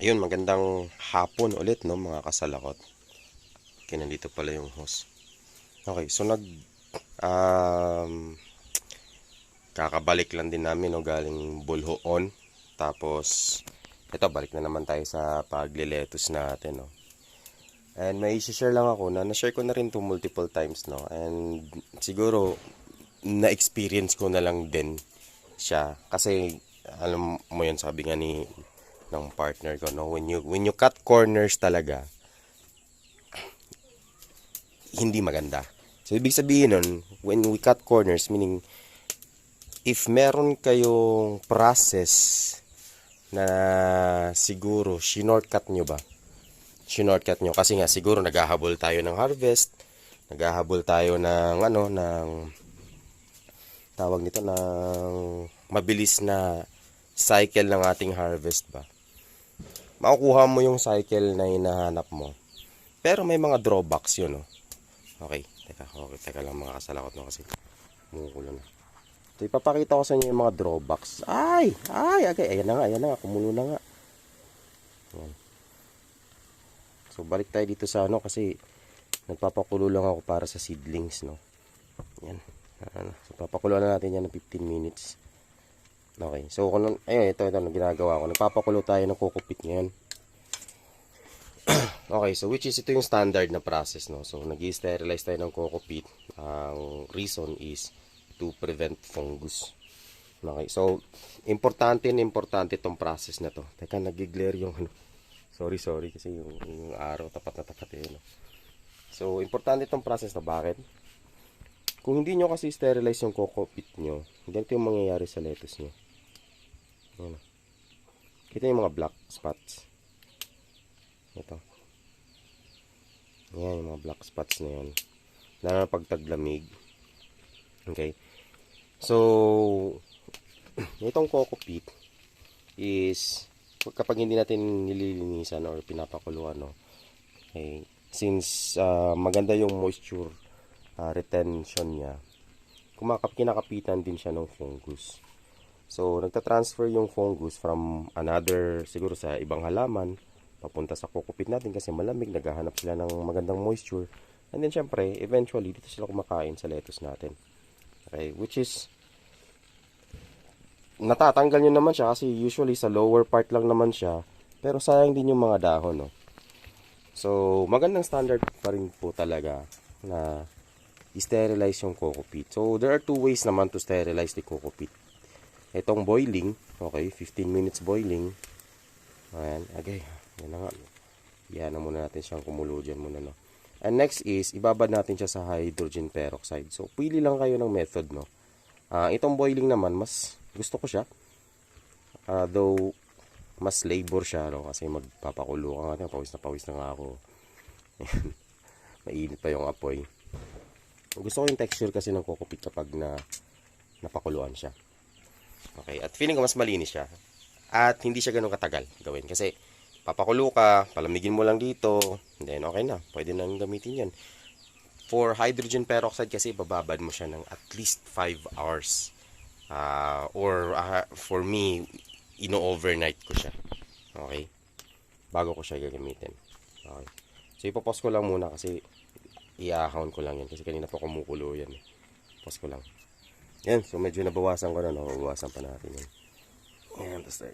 Ayun, magandang hapon ulit, no, mga kasalakot. Okay, nandito pala yung host. Okay, so um, kakabalik lang din namin, no, galing Bulhoon. Tapos, ito, balik na naman tayo sa pagliletos natin, no. And may share lang ako na na-share ko na rin to multiple times, no. And siguro, na-experience ko na lang din siya. Kasi, alam mo yun, sabi nga ni ng partner ko, no, when you cut corners talaga, hindi maganda. So, ibig sabihin nun, when we cut corners, meaning, if meron kayong process na siguro, shinortcut nyo ba? Shinortcut nyo. Kasi nga, siguro, naghahabol tayo ng harvest, naghahabol tayo ng, tawag nito, ng mabilis na cycle ng ating harvest ba? Makukuha mo yung cycle na hinahanap mo. Pero may mga drawbacks yun, no? Okay, teka lang mga kasalakot, no, kasi kumukulo na. So, ipapakita ko sa inyo yung mga drawbacks. Okay, ayan na nga, kumulo na nga. Ayan. So, balik tayo dito sa kasi nagpapakulo lang ako para sa seedlings, no. Ayan. So, papakulo na natin yan ng 15 minutes. Okay, so, ito, ginagawa ko. Nagpapakulo tayo ng kokopit ngayon. Okay, so which is ito yung standard na process, no. So nag-sterilize tayo ng coco peat. Ang reason is to prevent fungus. Okay, so importante itong process na to. Teka, nag-glare yung Sorry kasi yung araw tapat na tapat no. So importante itong process na bakit? Kung hindi nyo kasi sterilize yung coco peat nyo, ganito yung mangyayari sa lettuce nyo. Ayan. Kita yung mga black spots. Ito. Ayan, yung mga black spots na yan. Lalo na pag taglamig. Okay. So, itong coco peat is, kapag hindi natin nililinisan or pinapakuluan, no? Okay. Since maganda yung moisture retention niya, kinakapitan din siya ng fungus. So, nagtatransfer yung fungus from another, siguro sa ibang halaman, papunta sa kukupit natin kasi malamig, naghahanap sila ng magandang moisture. And then, syempre, eventually, dito sila kumakain sa lettuce natin. Okay, which is, natatanggal nyo naman siya kasi usually sa lower part lang naman siya. Pero sayang din yung mga dahon, no? So, magandang standard pa rin po talaga na i-sterilize yung coco peat. So, there are two ways naman to sterilize the coco peat. Itong boiling, okay, 15 minutes boiling. Ayan, okay. Yan na nga. Yan na muna natin siyang kumulo dyan muna, no. And next is, ibabad natin siya sa hydrogen peroxide. So, pili lang kayo ng method, no. Itong boiling naman, mas gusto ko siya. Though, mas labor siya, no. Kasi magpapakulo ka nga. Pawis na nga ako. Mainit pa yung apoy. Gusto ko yung texture kasi ng coco peat kapag napakuluan siya. Okay, at feeling ko mas malinis siya. At hindi siya ganun katagal gawin. Kasi, papakulo ka, palamigin mo lang dito, then okay na, pwede nang gamitin yan. For hydrogen peroxide kasi, bababad mo siya ng at least 5 hours. For me, ino-overnight ko siya. Okay? Bago ko siya gagamitin. Okay. So, ipopause ko lang muna kasi i-ahon ko lang yan. Kasi kanina pa kumukulo yan. Pause ko lang. Yan, so medyo nabawasan ko na, no? Bawasan pa natin yan. Yan, tapos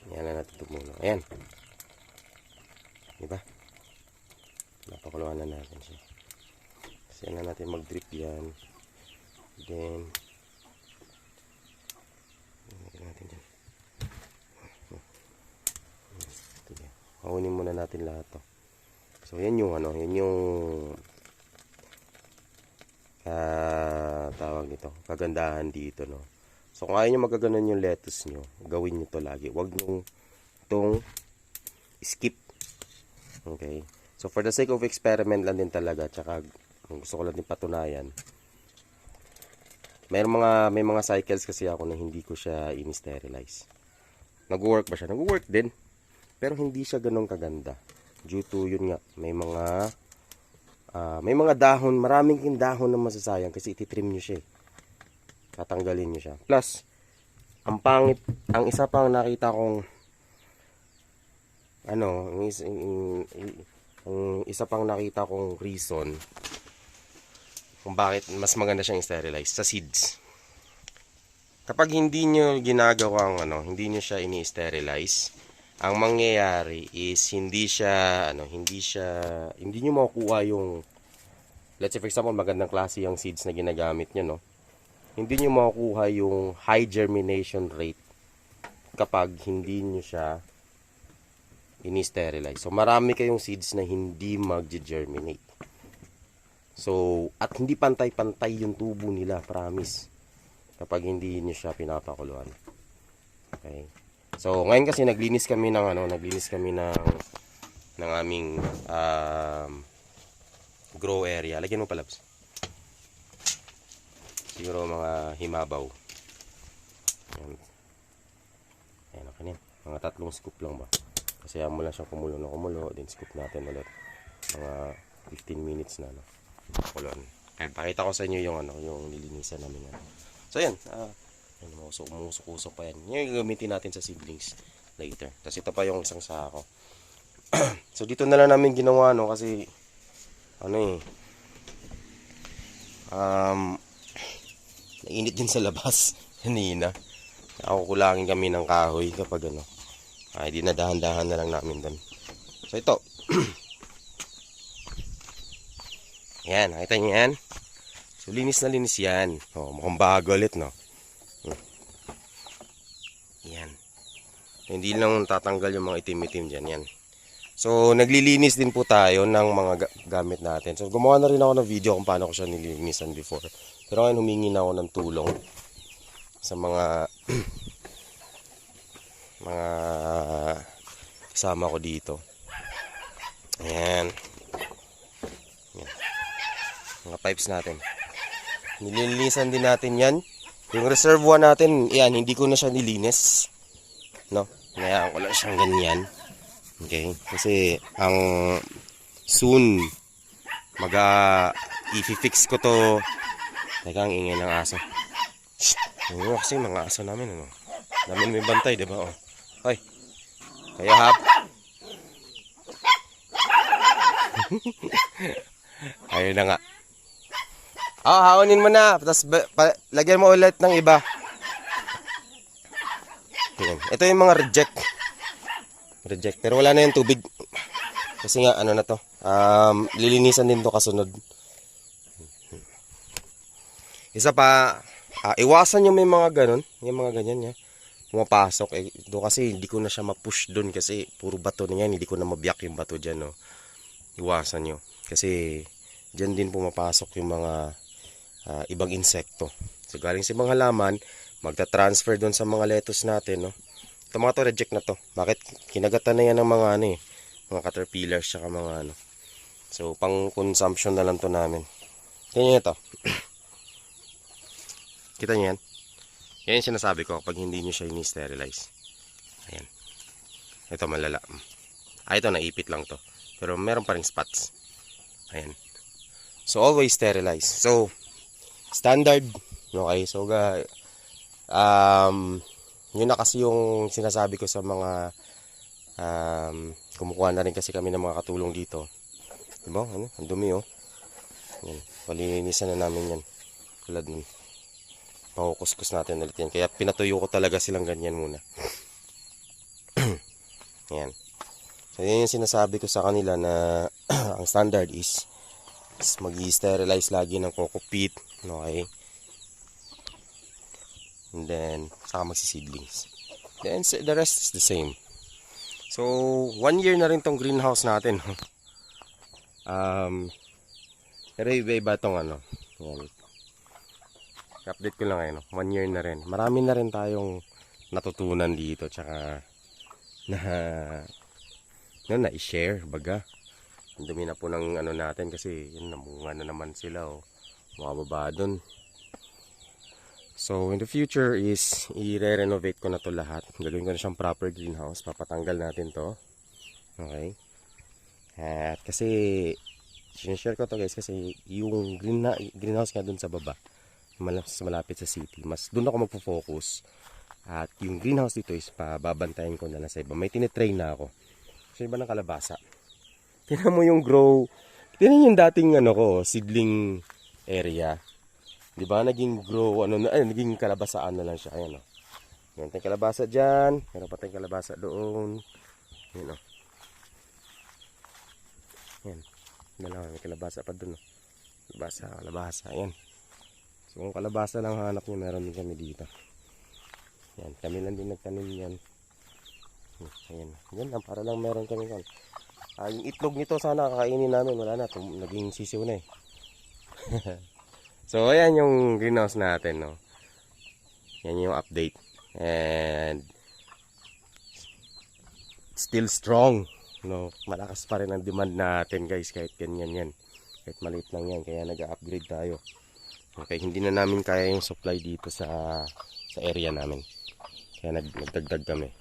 yan na natin ito muna. Ayan. Diba? Napakuluan na natin siya. Kasi yan na natin mag-drip yan. Then, natin dyan. Kaunin muna natin lahat to. So, yan yung yan yung tawag nito, kagandahan dito, no. So, kung ayaw nyo magaganon yung lettuce nyo, gawin nyo to lagi. Huwag nyo itong skip. Okay. So, for the sake of experiment lang din talaga, tsaka gusto ko lang din patunayan. May mga cycles kasi ako na hindi ko siya in-sterilize. Nag-work ba siya? Nag-work din. Pero hindi siya ganun kaganda. Due to, yun nga, may mga dahon, maraming dahon na masasayang kasi ititrim nyo siya. Tatanggalin nyo siya. Plus, ang pangit, ang isa pang nakita kong ano, ang isa pang nakita kong reason kung bakit mas maganda siyang sterilize sa seeds. Kapag hindi nyo ginagawang hindi nyo siya ini-sterilize, ang mangyayari is hindi nyo makukuha yung, let's say for example, magandang klase yung seeds na ginagamit nyo, no? Hindi nyo makukuha yung high germination rate kapag hindi nyo siya ini-sterilize. So, marami kayong seeds na hindi mag-germinate. So, at hindi pantay-pantay yung tubo nila, promise. Kapag hindi nyo siya pinapakuluan. Okay. So, ngayon kasi naglinis kami ng aming grow area. Lagyan mo pa, Labs. Siguro mga himabaw. Ayan. Ayan, okay na. Mga 3 scoop lang ba? Kasi mo lang siyang kumulo na kumulo. Then scoop natin ulit. Mga 15 minutes na. Kuluan. Ayan, pakita ko sa inyo yung yung nilinisan namin. So, ayan. Umusok-usok pa yan. Yung gagamitin natin sa seedlings later. Tapos ito pa yung isang sako. So, dito na lang namin ginawa, no? Kasi, nainit din sa labas. Kanina. Ako kulangin kami ng kahoy kapag ay dinadahan-dahan na lang namin doon. So ito. Yan, nakita niyo yan? So linis na linis yan. Oh, mukhang bago ulit, no? Yan. Hindi lang tatanggal yung mga itim-itim dyan. Yan. So naglilinis din po tayo ng mga gamit natin. So gumawa na rin ako ng video kung paano ko siya nililinisan before. Pero ngayon humingi na ako ng tulong sa mga kasama ko dito. Ayan. Ayan. Mga pipes natin. Nililinisan din natin yan. Yung reservoir natin, yan, hindi ko na siya nilinis. No? Kaya ko lang siyang ganyan. Okay? Kasi, soon, i-fix ko to. Teka, ang ingay ng aso. Shhh! Kasi mga aso namin, namin may bantay, diba? Oh. Hoy! Kayo, hap! Ayun na nga. Haonin mo na. Tapos, lagyan mo ulit ng iba. Ayan. Ito yung mga reject. Pero wala na yung tubig. Kasi nga, na to. Lilinisan din to kasunod. Isa pa, iwasan nyo may mga ganon. Yung mga ganyan, pumapasok. Doon kasi hindi ko na siya ma-push doon kasi puro bato na yan. Hindi ko na mabiyak yung bato dyan. No? Iwasan nyo. Kasi dyan din pumapasok yung mga ibang insekto. So galing sa mga halaman, magta-transfer doon sa mga lettuce natin. No? Ito mga to, reject na to. Bakit? Kinagatan na yan ng mga mga caterpillars tsaka mga So pang consumption na lang to namin. Kaya ito. Kita nyo yan? Yan yung sinasabi ko kapag hindi nyo siya ini-sterilize. Ayan. Ito malala. Ito naipit lang to. Pero meron pa rin spots. Ayan. So always sterilize. So standard. Okay. So yun na kasi yung sinasabi ko sa mga kumukuha na rin kasi kami ng mga katulong dito. Diba? Ang dumi oh. Ayan. Palinisan na namin yan. Tulad nun. Pakukuskus natin ulit yan. Kaya pinatuyo ko talaga silang ganyan muna. Yan. So yun yung sinasabi ko sa kanila na ang standard is mag-sterilize lagi ng kokopit. Okay. And then saka magsiseedlings. Then the rest is the same. So 1 year na rin tong greenhouse natin. Pero iba-iba tong yan. Update ko lang ngayon, 1 year na rin. Marami na rin tayong natutunan dito. Tsaka na-share, baga. Ang dumi na po ng natin kasi yun, namunga na naman sila. Mababa dun. So, in the future is i-renovate ko na to lahat. Gagawin ko na siyang proper greenhouse. Papatanggal natin to. Okay. At kasi, sinishare ko to guys kasi yung greenhouse nga dun sa baba. Malapit sa city. Mas doon ako magpo-focus. At yung greenhouse dito is pababantayan ko na lang sa iba. May tinitrain na ako. Sa iba ng kalabasa. Tingnan mo yung grow. Tingnan yung dating ano ko, seedling area. 'Di ba? Naging grow naging kalabasaan na lang siya. Ayan oh. Meron tayong kalabasa diyan, meron pa tayong kalabasa doon. Ayan oh. Ayan. May kalabasa pa doon oh. Kalabasa. Ayan. So kung kalabasa lang hanap niyo, meron din kami dito. Ayan, kami lang din nagtanim yan. Ayan. Yan lang, para lang meron kami kan. Yung itlog nito sana kakainin namin. Wala na, naging sisiw na eh. So ayan yung greenhouse natin, no. Yan yung update. And still strong, no. Malakas pa rin ang demand natin, guys, kahit ganyan yan. Kahit maliit lang yan, kaya nag-upgrade tayo. Okay, hindi na namin kaya yung supply dito sa area namin. Kaya nagdagdag kami.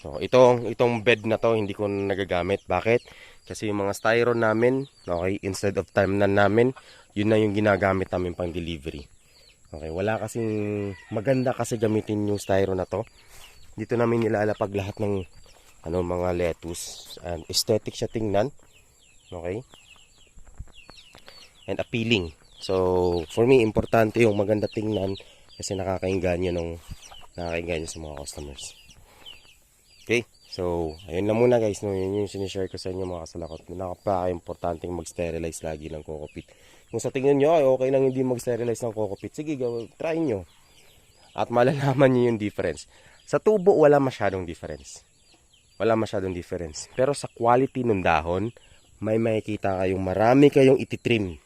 So, itong bed na to hindi ko nagagamit. Bakit? Kasi yung mga styro namin, okay, instead of time na namin, yun na yung ginagamit namin pang delivery. Okay, wala kasing maganda kasi gamitin yung styro na to. Dito namin nilalapag lahat ng mga lettuce, and aesthetic siya tingnan. Okay? And appealing. So, for me, importante yung maganda tingnan kasi nakakainganyo sa mga customers. Okay, so ayun na muna, guys, no, yun yung sinishare ko sa inyo, mga kasalakot. Napaka-importanteng mag-sterilize lagi ng coco peat. Kung sa tingin nyo ay okay lang hindi mag-sterilize ng coco peat, sige, try nyo at malalaman nyo yung difference. Sa tubo wala masyadong difference, pero sa quality ng dahon may makikita kayong marami kayong ititrim,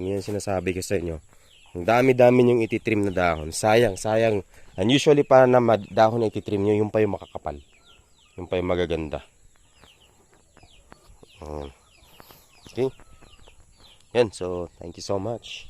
yun sinasabi ko sa inyo. Ang dami-dami yung ititrim na dahon. Sayang. And usually para na dahon na ititrim nyo, yung pa yung makakapal. Yung pa yung magaganda. Okay. Yan. So, thank you so much.